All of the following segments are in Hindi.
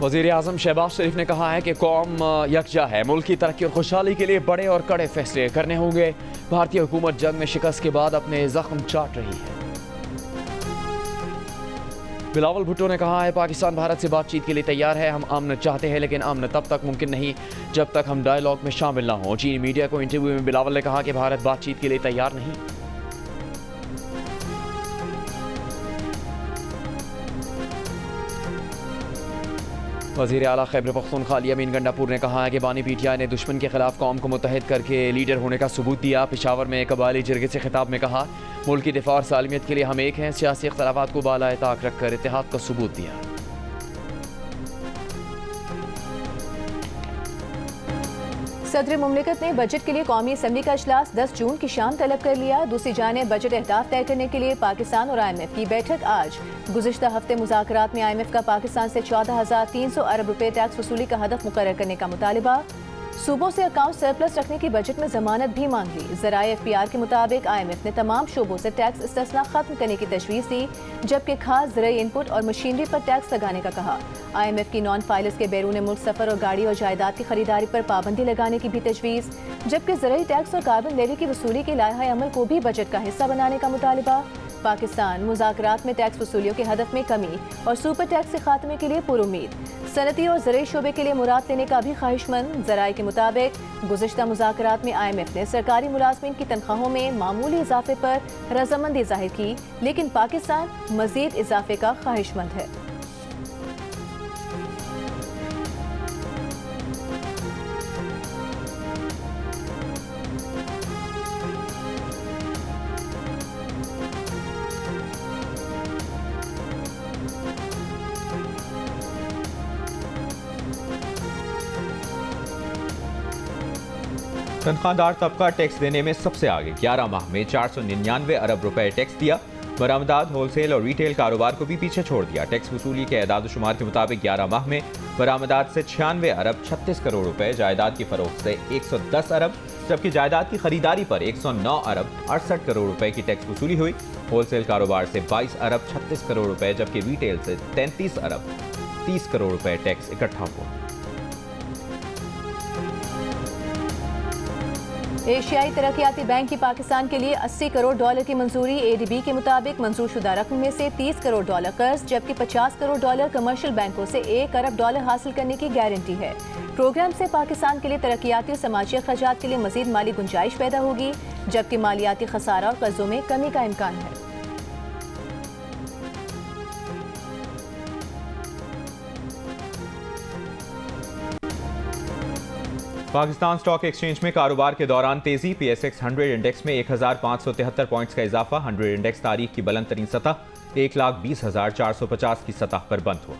वज़ीर-ए-आज़म शहबाज शरीफ ने कहा है कि कौम यकजा है, मुल्क की तरक्की और खुशहाली के लिए बड़े और कड़े फैसले करने होंगे। भारतीय हुकूमत जंग में शिकस्त के बाद अपने जख्म चाट रही है। बिलावल भुट्टो ने कहा है पाकिस्तान भारत से बातचीत के लिए तैयार है। हम अमन चाहते हैं लेकिन अमन तब तक मुमकिन नहीं जब तक हम डायलॉग में शामिल ना हों। चीनी मीडिया को इंटरव्यू में बिलावल ने कहा कि भारत बातचीत के लिए तैयार नहीं। वज़ीर आला खैबर पख्तूनख्वा अली अमीन गंडापुर ने कहा है कि बानी पीटीआई ने दुश्मन के खिलाफ कौम को मुत्तहिद करके लीडर होने का सबूत दिया। पेशावर में कबायली जिरगे से खिताब में कहा मुल्क की दिफा और सालमियत के लिए हम एक हैं। सियासी इख्तलाफात को बालाए ताक रखकर इत्तेहाद का सबूत दिया। सदर मुमलिकत ने बजट के लिए कौमी असम्बली का इजलास 10 जून की शाम तलब कर लिया। दूसरी जानिब बजट अहदाफ तय करने के लिए पाकिस्तान और IMF की बैठक आज। गुज़िश्ता हफ्ते मुज़ाकरात में IMF का पाकिस्तान से 14,300 अरब रुपए टैक्स वसूली का हदफ मुकर्रर करने का मुतालिबा। सूबों से अकाउंट सरप्लस रखने की बजट में जमानत भी मांग ली। ज़राए FPR के मुताबिक IMF ने तमाम शोबों से टैक्स इस्तिस्ना खत्म करने की तजवीज़ दी, जबकि खास ज़राई इनपुट और मशीनरी पर टैक्स लगाने का कहा। IMF की नॉन फाइलर्स के बैरून मुल्क सफ़र और गाड़ी और जायदाद की खरीदारी पर पाबंदी लगाने की भी तजवीज़, जबकि ज़राई टैक्स और कार्बन लेवी की वसूली के लायहा अमल को भी बजट का हिस्सा बनाने का मुतालिबा। पाकिस्तान मुज़ाकरात में टैक्स वसूलियों के हदफ में कमी और सुपर टैक्स के खात्मे के लिए पुरुमीद। सनती और ज़राई शोबे के लिए मुराद लेने का भी ख्वाहिशमंद। ज़राए के मुताबिक गुज़िश्ता मुज़ाकरात में IMF ने सरकारी मुलाजमीन की तनख्वाहों में मामूली इजाफे पर रजामंदी जाहिर की, लेकिन पाकिस्तान मज़ीद इजाफे का ख्वाहिशमंद है। तनख्वाहदार तबका टैक्स देने में सबसे आगे 11 माह में 499 अरब रुपए टैक्स दिया। बरामदात, होलसेल और रिटेल कारोबार को भी पीछे छोड़ दिया। टैक्स वसूली के एदाद शुमार के मुताबिक 11 माह में बरामदात से 96 अरब 36 करोड़ रुपए, जायदाद की फरोख्त से 110 अरब, जबकि जायदाद की खरीदारी पर 109 अरब 68 करोड़ रुपए की टैक्स वसूली हुई। होलसेल कारोबार से 22 अरब 36 करोड़ रुपए, जबकि रिटेल से 33 अरब 30 करोड़ रुपए टैक्स इकट्ठा हुआ। एशियाई तरक्याती बैंक की पाकिस्तान के लिए $80 करोड़ की मंजूरी। ADB के मुताबिक मंजूर शुदा रकम में से $30 करोड़ कर्ज, जबकि $50 करोड़ कमर्शियल बैंकों से $1 अरब हासिल करने की गारंटी है। प्रोग्राम से पाकिस्तान के लिए तरक्याती और समाजी अखराजात के लिए मजीद माली गुंजाइश पैदा होगी, जबकि मालियाती खसारा और कर्जों में कमी का इम्कान है। पाकिस्तान स्टॉक एक्सचेंज में कारोबार के दौरान तेजी। PSX 100 इंडेक्स में 1573 पॉइंट्स का इजाफा। 100 इंडेक्स तारीख की बुलंद तरीन सतह 1,20,450 की सतह पर बंद हुआ।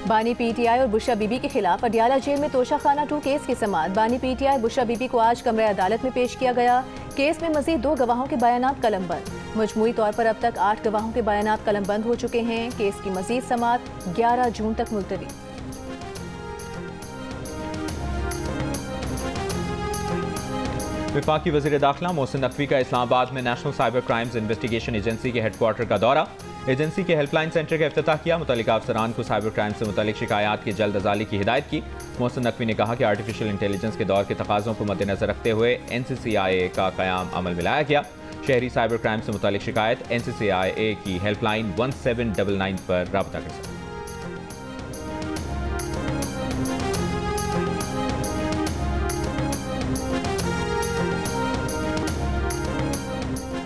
बानी PTI और बुशरा बीबी के खिलाफ अडियाला जेल में तोशाखाना 2 केस की समाअत। बानी PTI बुशरा बीबी को आज कमरे अदालत में पेश किया गया। केस में मजीद 2 गवाहों के बयानात कलमबंद। मजमूई तौर पर अब तक 8 गवाहों के बयानात कलमबंद हो चुके हैं। केस की मजीद समाअत 11 जून तक मुलतवी। वफाकी वज़ीर दाखिला मोहसिन नकवी का इस्लामाबाद में national cyber crimes investigation agency के हेडक्वार्टर का दौरा। एजेंसी के हेल्पलाइन सेंटर का इफ्तिताह किया। मुतल्लिका अफसरान को साइबर क्राइम से मुतल्लिक शिकायत की जल्द अजाली की हिदायत की। मोहसिन नकवी ने कहा कि आर्टिफिशियल इंटेलिजेंस के दौर के तकाज़ों को मद्देनजर रखते हुए NCCIA का क़याम अमल में लाया गया। शहरी साइबर क्राइम से मुतल्लिक शिकायत NCCIA की हेल्पलाइन 1799 पर राब्ता कर सकते।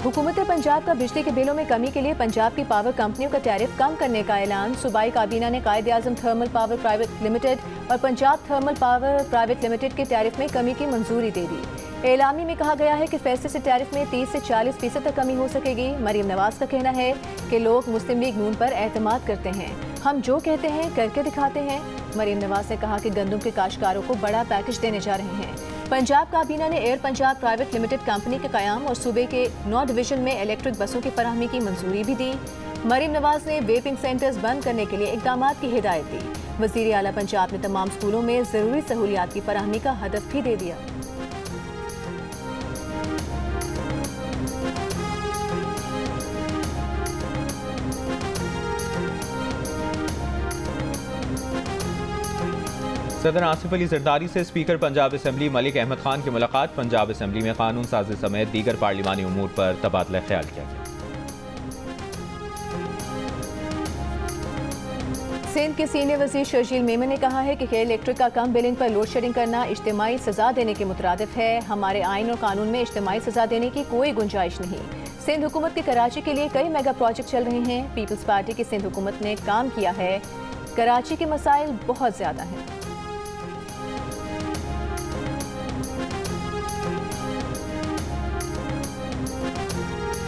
हुकूमत पंजाब का बिजली के बिलों में कमी के लिए पंजाब की पावर कंपनियों का टैरिफ कम करने का ऐलान। सूबाई काबीना ने कायदे आज़म थर्मल पावर प्राइवेट लिमिटेड और Punjab thermal power private limited के टैरिफ में कमी की मंजूरी दे दी। एलामी में कहा गया है कि फैसले से टैरिफ में 30 से 40% तक कमी हो सकेगी। मरीम नवाज का कहना है कि लोग मुस्लिम लीग नून पर एतमाद करते हैं, हम जो कहते हैं करके दिखाते हैं। मरीम नवाज ने कहा कि गंदम के काश्तकारों को बड़ा पैकेज देने जा रहे हैं। पंजाब काबीना ने air Punjab private limited company के क़याम और सूबे के 9 डिवीजन में इलेक्ट्रिक बसों की फराहमी की मंजूरी भी दी। मरीम नवाज ने वेपिंग सेंटर्स बंद करने के लिए इक़दाम की हिदायत दी। वज़ीर आला पंजाब ने तमाम स्कूलों में ज़रूरी सहूलियात की फराहमी का हदफ भी दे दिया। सदर आसिफ अली जरदारी से स्पीकर पंजाब असम्बली मलिक अहमद खान की मुलाकात। पंजाब असम्बली में कानून साजी समेत दीगर पार्लिमानी उमूर पर तबादला ख्याल किया गया। सिंध के सीनियर वजीर शर्जील मेमन ने कहा है कि इलेक्ट्रिक का कम बिलिंग पर लोड शेडिंग करना इज्तिमाई सजा देने के मुतरादिफ है। हमारे आइन और कानून में इज्तिमाई सजा देने की कोई गुंजाइश नहीं। सिंध हुकूमत के कराची के लिए कई मेगा प्रोजेक्ट चल रहे हैं। पीपल्स पार्टी की सिंध हुकूमत ने काम किया है। कराची के मसाइल बहुत ज्यादा हैं।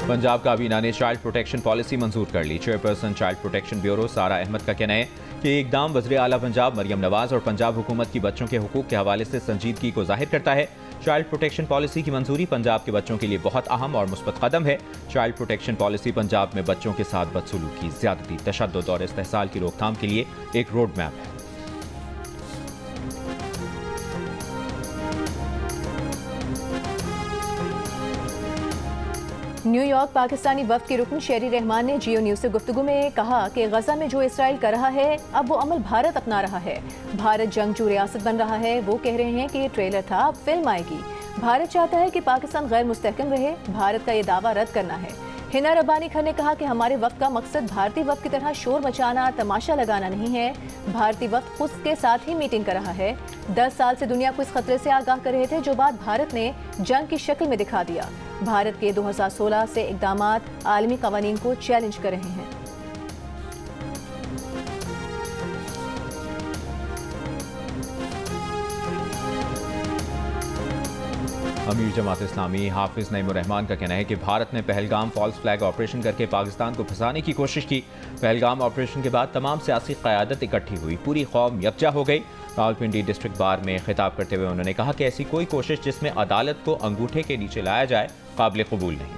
पंजाब काबीना ने चाइल्ड प्रोटेक्शन पॉलिसी मंजूर कर ली। चेयरपर्सन चाइल्ड प्रोटेक्शन ब्यूरो सारा अहमद का कहना है कि ये इकदाम वज़ीर आला पंजाब मरियम नवाज और पंजाब हुकूमत की बच्चों के हुकूक के हवाले से संजीदगी को जाहिर करता है। चाइल्ड प्रोटेक्शन पॉलिसी की मंजूरी पंजाब के बच्चों के लिए बहुत अहम और मुस्बत कदम है। चाइल्ड प्रोटेक्शन पॉलिसी पंजाब में बच्चों के साथ बदसलूकी, ज्यादती, तशद्दुद और इस्तेहसाल की रोकथाम के लिए एक रोड मैप है। न्यूयॉर्क पाकिस्तानी वफ्द के रुकन शेरी रहमान ने जियो न्यूज से गुफ्तगू में कहा कि गजा में जो इसराइल कर रहा है अब वो अमल भारत अपना रहा है। भारत जंगजू रियासत बन रहा है। वो कह रहे हैं कि ये ट्रेलर था, अब फिल्म आएगी। भारत चाहता है कि पाकिस्तान गैर मुस्तहकम रहे। भारत का ये दावा रद्द करना है। हिना रब्बानी खान ने कहा कि हमारे वक्त का मकसद भारतीय वक्त की तरह शोर मचाना, तमाशा लगाना नहीं है। भारतीय वक्त खुद के साथ ही मीटिंग कर रहा है। 10 साल से दुनिया को इस खतरे से आगाह कर रहे थे, जो बात भारत ने जंग की शक्ल में दिखा दिया। भारत के 2016 से इक़दामात आलमी कवानीन को चैलेंज कर रहे हैं। अमीर जमात इस्लामी हाफिज नईमुर रहमान का कहना है कि भारत ने पहलगाम फॉल्स फ्लैग ऑपरेशन करके पाकिस्तान को फंसाने की कोशिश की। पहलगाम ऑपरेशन के बाद तमाम सियासी क़यादत इकट्ठी हुई, पूरी कौम यकजा हो गई। रावलपिंडी डिस्ट्रिक्ट बार में खिताब करते हुए उन्होंने कहा कि ऐसी कोई कोशिश जिसमें अदालत को अंगूठे के नीचे लाया जाए काबिल कबूल नहीं।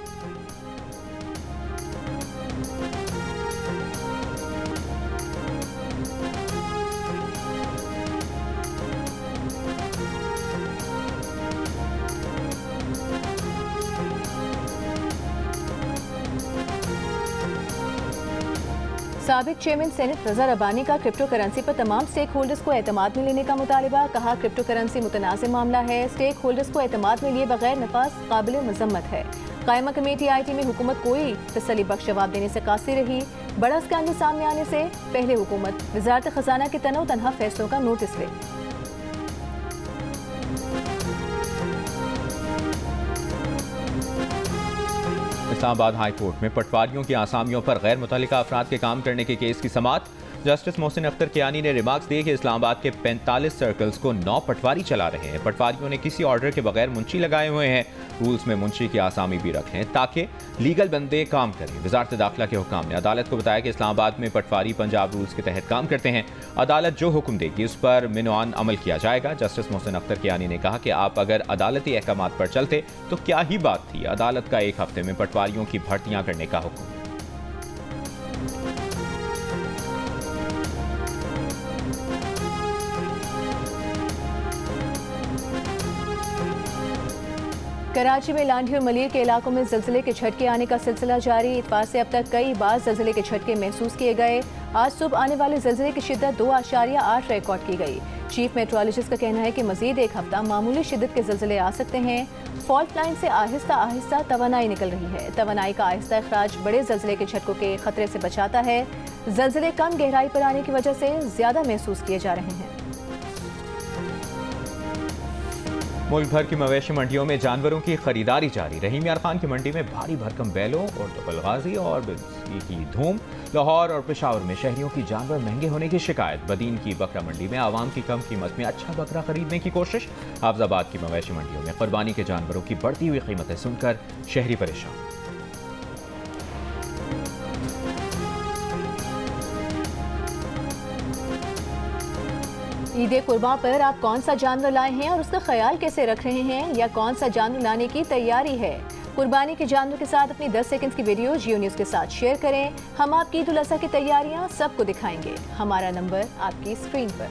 साबिक चेयरमैन सेनेट रजा रब्बानी का क्रिप्टो करेंसी पर तमाम स्टेक होल्डर्स को एतमाद में लेने का मुतालिबा। कहा क्रिप्टो करेंसी मुतनाज़ मामला है। स्टेक होल्डर्स को एतमाद में लिए बगैर नफाज काबिल मजम्मत है। कायमा कमेटी IT में हुकूमत कोई तसल्ली बख्श जवाब देने से कासिर रही। बड़ा स्कैंडल सामने आने से पहले हुकूमत वजारत खजाना के तनो तनहा फैसलों का नोटिस ले। इस्लामाबाद हाई कोर्ट में पटवारियों की आसामियों पर गैर मुतल्लिका अफराद के काम करने के केस की समाअत। जस्टिस मोहसिन अख्तर कियानी ने रिमार्क्स दिए कि इस्लामाबाद के 45 सर्कल्स को 9 पटवारी चला रहे हैं। पटवारियों ने किसी ऑर्डर के बगैर मुंशी लगाए हुए हैं। रूल्स में मुंशी की आसामी भी रखें ताकि लीगल बंदे काम करें। वजारत दाखिला के हुक्काम ने अदालत को बताया कि इस्लामाबाद में पटवारी पंजाब रूल्स के तहत काम करते हैं। अदालत जो हुक्म देगी उस पर मिनवान अमल किया जाएगा। जस्टिस मोहसिन अख्तर कियानी ने कहा कि आप अगर अदालती अहकामात पर चलते तो क्या ही बात थी। अदालत का एक हफ्ते में पटवारियों की भर्तियां करने का हुक्म। कराची में लांढी और मलीर के इलाकों में ज़िलज़िले के झटके आने का सिलसिला जारी। इतवार से अब तक कई बार ज़िलज़िले के झटके महसूस किए गए। आज सुबह आने वाले ज़िलज़िले की शिद्दत 2.8 रिकॉर्ड की गई। चीफ मेट्रोलॉजिस्ट का कहना है कि मजीद एक हफ्ता मामूली शिद्दत के ज़िलज़िले आ सकते हैं। फॉल्ट लाइन से आहिस्ता आहिस्ता तवानाई निकल रही है। तवानाई का आहिस्ता इखराज बड़े ज़िलज़िले के झटकों के खतरे से बचाता है। ज़िलज़िले कम गहराई पर आने की वजह से ज़्यादा महसूस किए जा रहे हैं। मुल्क भर की मवेशी मंडियों में जानवरों की खरीदारी जारी। रहीम यार खान की मंडी में भारी भरकम बैलों और तकलगाजी और बिस्की की धूम। लाहौर और पेशावर में शहरियों की जानवर महंगे होने की शिकायत। बदीन की बकरा मंडी में आवाम की कम कीमत में अच्छा बकरा खरीदने की कोशिश। हाफिजाबाद की मवेशी मंडियों में कुर्बानी के जानवरों की बढ़ती हुई कीमतें सुनकर शहरी परेशान। ईद कुर्बान पर आप कौन सा जानवर लाए हैं और उसका ख्याल कैसे रख रहे हैं, या कौन सा जानवर लाने की तैयारी है? कुर्बानी के जानवर के साथ अपनी 10 सेकंड की वीडियो जियो न्यूज़ के साथ शेयर करें। हम आपकी ईद उल अज़हा की तैयारियां सबको दिखाएंगे। हमारा नंबर आपकी स्क्रीन पर।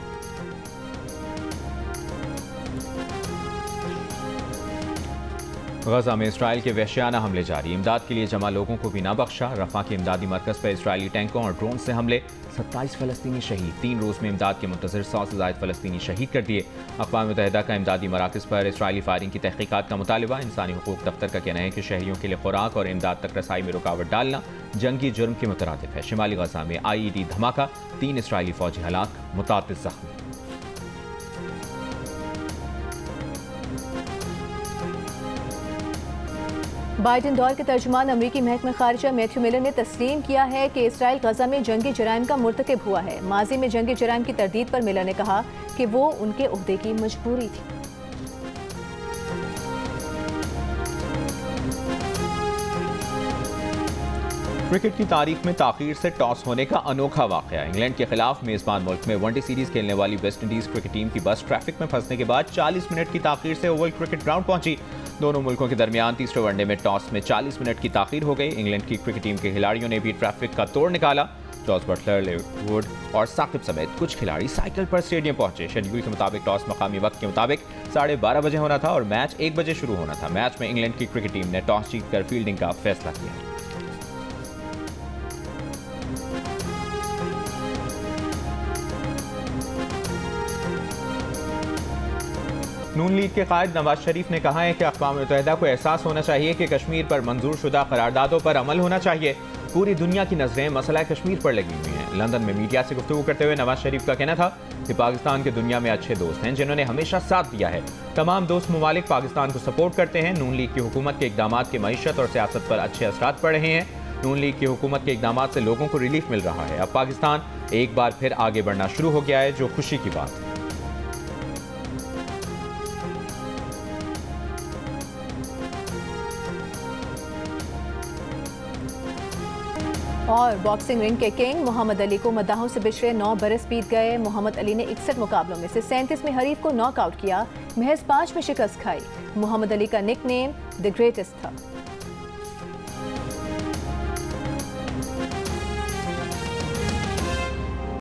गजा में इसराइल के वहशियाना हमले जारी, इमदाद के लिए जमा लोगों को भी ना बख्शा। रफा के इमदादी मरकज पर इसराइली टैंकों और ड्रोन से हमले, 27 फ़लस्तीनी शहीद। 3 रोज़ में इमदाद के मुंतज़िर 100 से ज़ायद फ़लस्तीनी शहीद कर दिए। अक़वाम मुत्तहिदा का इमदादी मराकज़ पर इसराइली फायरिंग की तहक़ीक़ात का मुतालबा। इंसानी हुकूक दफ्तर का कहना है कि शहरियों के लिए खुराक और इमदाद तक रसाई में रुकावट डालना जंगी जुर्म के मुतरादिफ है। शिमाली गजा में IED धमाका, 3 इसराइली फ़ौजी हलाक, मुतादिद ज़ख्मी। बाइडन दौर के तर्जुमान अमरीकी महकमा खारिजा मैथ्यू मिलर ने तस्लीम किया है कि इसराइल गजा में जंगी जराइम का मुर्तकिब हुआ है। माजी में जंगी जराइम की तरदीद पर मिलर ने कहा कि वो उनके ओहदे की मजबूरी थी। क्रिकेट की तारीख में ताखीर से टॉस होने का अनोखा वाकया। इंग्लैंड के खिलाफ मेजबान मुल्क में वनडे सीरीज खेलने वाली वेस्ट इंडीज क्रिकेट टीम की बस ट्रैफिक में फंसने के बाद 40 मिनट की ताखीर से ओवल क्रिकेट ग्राउंड पहुंची। दोनों मुल्कों के दरमियान तीसरे वनडे में टॉस में 40 मिनट की ताखीर हो गई। इंग्लैंड की क्रिकेट टीम के खिलाड़ियों ने भी ट्रैफिक का तोड़ निकाला। जॉस बटलर, लेव वुड और साकिब समेत कुछ खिलाड़ी साइकिल पर स्टेडियम पहुंचे। शेड्यूल के मुताबिक टॉस मकामी वक्त के मुताबिक 12:30 बजे होना था और मैच 1 बजे शुरू होना था। मैच में इंग्लैंड की क्रिकेट टीम ने टॉस जीतकर फील्डिंग का फैसला किया। नून लीग के कायद नवाज शरीफ ने कहा है कि अक़वाम मुत्तहिदा को एहसास होना चाहिए कि कश्मीर पर मंजूर शुदा करारदादों पर अमल होना चाहिए। पूरी दुनिया की नजरें मसला कश्मीर पर लगी हुई हैं। लंदन में मीडिया से गुफ्तगू करते हुए नवाज शरीफ का कहना था कि पाकिस्तान के दुनिया में अच्छे दोस्त हैं जिन्होंने हमेशा साथ दिया है। तमाम दोस्त ममालिक पाकिस्तान को सपोर्ट करते हैं। नून लीग की हुकूमत के इकदाम के मईशत और सियासत पर अच्छे असरात पड़ रहे हैं। नून लीग की हुकूमत के इकदाम से लोगों को रिलीफ मिल रहा है। अब पाकिस्तान एक बार फिर आगे बढ़ना शुरू हो गया है, जो खुशी की बात है। और बॉक्सिंग रिंग के किंग मोहम्मद अली को मद्दाहों से बिछड़े 9 बरस बीत गए। मोहम्मद अली ने 61 मुकाबलों में से 37 में हरीफ को नॉकआउट किया, महज 5 में शिकस्त खाई। मोहम्मद अली का निकनेम द ग्रेटेस्ट था।